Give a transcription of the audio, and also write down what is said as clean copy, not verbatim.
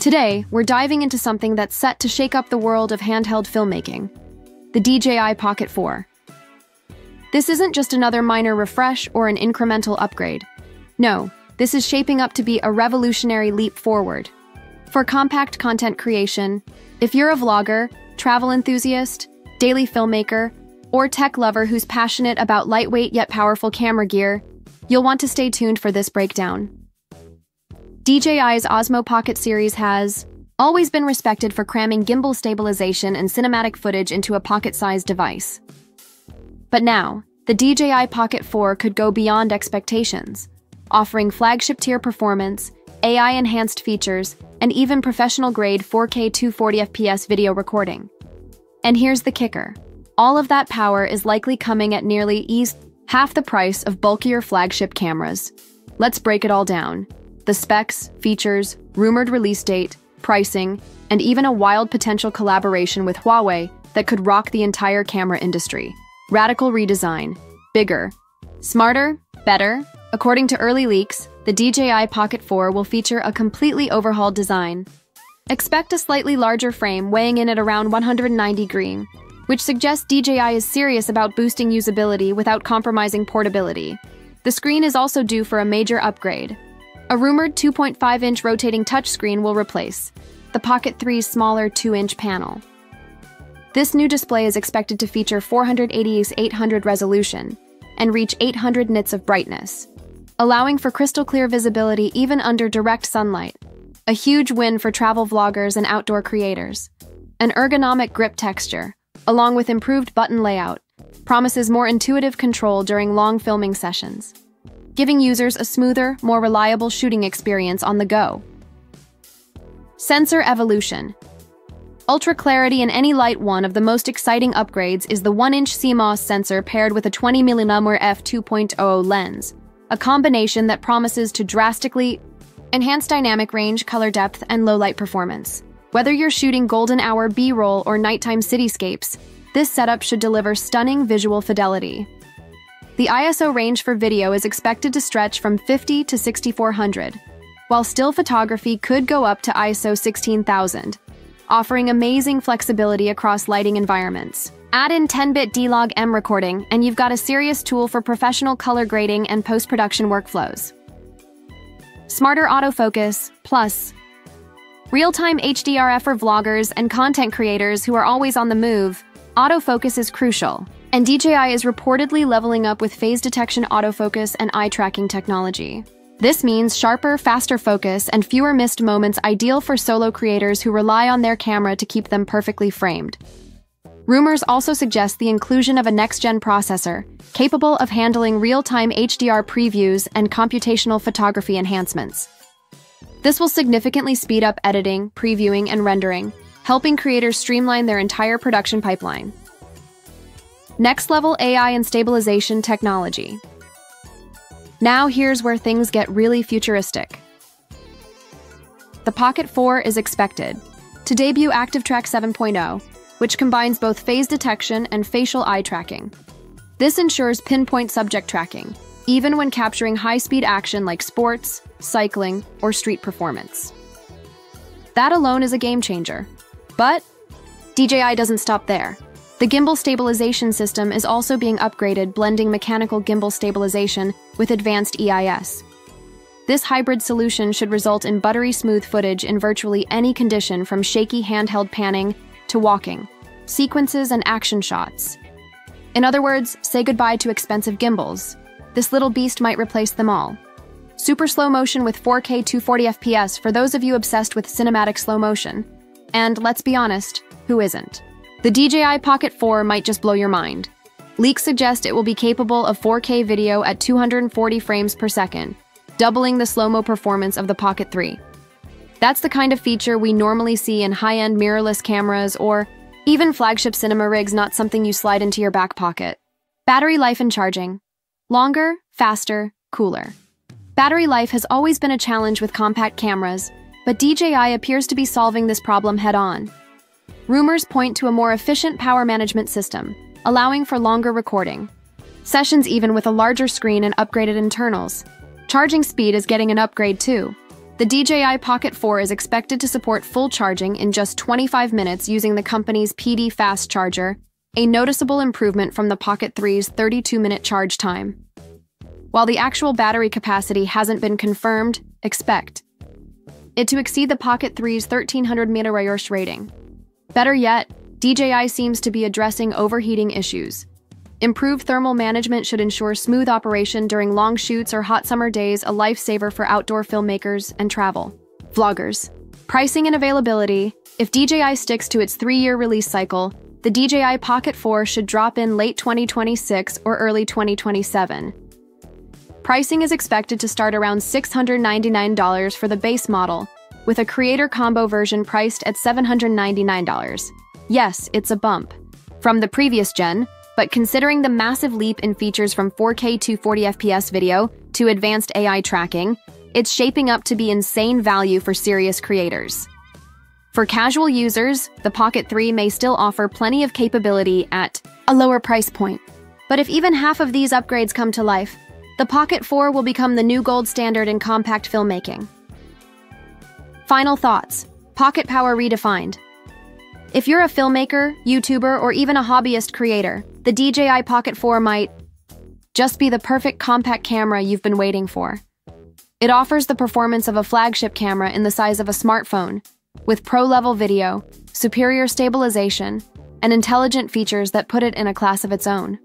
Today, we're diving into something that's set to shake up the world of handheld filmmaking, the DJI Pocket 4. This isn't just another minor refresh or an incremental upgrade. No, this is shaping up to be a revolutionary leap forward. For compact content creation, if you're a vlogger, travel enthusiast, daily filmmaker, or tech lover who's passionate about lightweight yet powerful camera gear, you'll want to stay tuned for this breakdown. DJI's Osmo Pocket series has always been respected for cramming gimbal stabilization and cinematic footage into a pocket-sized device. But now, the DJI Pocket 4 could go beyond expectations, offering flagship-tier performance, AI-enhanced features, and even professional-grade 4K 240fps video recording. And here's the kicker. All of that power is likely coming at nearly half the price of bulkier flagship cameras. Let's break it all down. The specs, features, rumored release date, pricing, and even a wild potential collaboration with Huawei that could rock the entire camera industry. Radical redesign. Bigger. Smarter. Better. According to early leaks, the DJI Pocket 4 will feature a completely overhauled design. Expect a slightly larger frame weighing in at around 190 grams, which suggests DJI is serious about boosting usability without compromising portability. The screen is also due for a major upgrade. A rumored 2.5-inch rotating touchscreen will replace the Pocket 3's smaller 2-inch panel. This new display is expected to feature 480x800 resolution and reach 800 nits of brightness, allowing for crystal-clear visibility even under direct sunlight. A huge win for travel vloggers and outdoor creators. An ergonomic grip texture, along with improved button layout, promises more intuitive control during long filming sessions, giving users a smoother, more reliable shooting experience on the go. Sensor evolution. Ultra clarity in any light. One of the most exciting upgrades is the 1-inch CMOS sensor paired with a 20mm f2.0 lens, a combination that promises to drastically enhance dynamic range, color depth, and low-light performance. Whether you're shooting golden hour B-roll or nighttime cityscapes, this setup should deliver stunning visual fidelity. The ISO range for video is expected to stretch from 50 to 6400, while still photography could go up to ISO 16000, offering amazing flexibility across lighting environments. Add in 10-bit D-Log-M recording, and you've got a serious tool for professional color grading and post-production workflows. Smarter autofocus, plus real-time HDR for vloggers and content creators who are always on the move. Autofocus is crucial, and DJI is reportedly leveling up with phase detection autofocus and eye tracking technology. This means sharper, faster focus and fewer missed moments, ideal for solo creators who rely on their camera to keep them perfectly framed. Rumors also suggest the inclusion of a next-gen processor, capable of handling real-time HDR previews and computational photography enhancements. This will significantly speed up editing, previewing, and rendering, helping creators streamline their entire production pipeline. Next-level AI and stabilization technology. Now here's where things get really futuristic. The Pocket 4 is expected to debut ActiveTrack 7.0, which combines both phase detection and facial eye tracking. This ensures pinpoint subject tracking, even when capturing high-speed action like sports, cycling, or street performance. That alone is a game changer. But DJI doesn't stop there. The gimbal stabilization system is also being upgraded, blending mechanical gimbal stabilization with advanced EIS. This hybrid solution should result in buttery-smooth footage in virtually any condition, from shaky handheld panning to walking, sequences, and action shots. In other words, say goodbye to expensive gimbals. This little beast might replace them all. Super slow motion with 4K 240fps for those of you obsessed with cinematic slow motion. And let's be honest, who isn't? The DJI Pocket 4 might just blow your mind. Leaks suggest it will be capable of 4K video at 240 frames per second, doubling the slow-mo performance of the Pocket 3. That's the kind of feature we normally see in high-end mirrorless cameras or even flagship cinema rigs, not something you slide into your back pocket. Battery life and charging. Longer, faster, cooler. Battery life has always been a challenge with compact cameras, but DJI appears to be solving this problem head-on. Rumors point to a more efficient power management system, allowing for longer recording sessions even with a larger screen and upgraded internals. Charging speed is getting an upgrade too. The DJI Pocket 4 is expected to support full charging in just 25 minutes using the company's PD fast charger, a noticeable improvement from the Pocket 3's 32-minute charge time. While the actual battery capacity hasn't been confirmed, expect it to exceed the Pocket 3's 1300 mAh rating. Better yet, DJI seems to be addressing overheating issues. Improved thermal management should ensure smooth operation during long shoots or hot summer days, a lifesaver for outdoor filmmakers and travel vloggers. Pricing and availability. If DJI sticks to its 3-year release cycle, the DJI Pocket 4 should drop in late 2026 or early 2027. Pricing is expected to start around $699 for the base model, with a creator combo version priced at $799. Yes, it's a bump from the previous gen, but considering the massive leap in features from 4K to 40 FPS video to advanced AI tracking, it's shaping up to be insane value for serious creators. For casual users, the Pocket 3 may still offer plenty of capability at a lower price point. But if even half of these upgrades come to life, the Pocket 4 will become the new gold standard in compact filmmaking. Final thoughts. Pocket power redefined. If you're a filmmaker, YouTuber, or even a hobbyist creator, the DJI Pocket 4 might just be the perfect compact camera you've been waiting for. It offers the performance of a flagship camera in the size of a smartphone, with pro-level video, superior stabilization, and intelligent features that put it in a class of its own.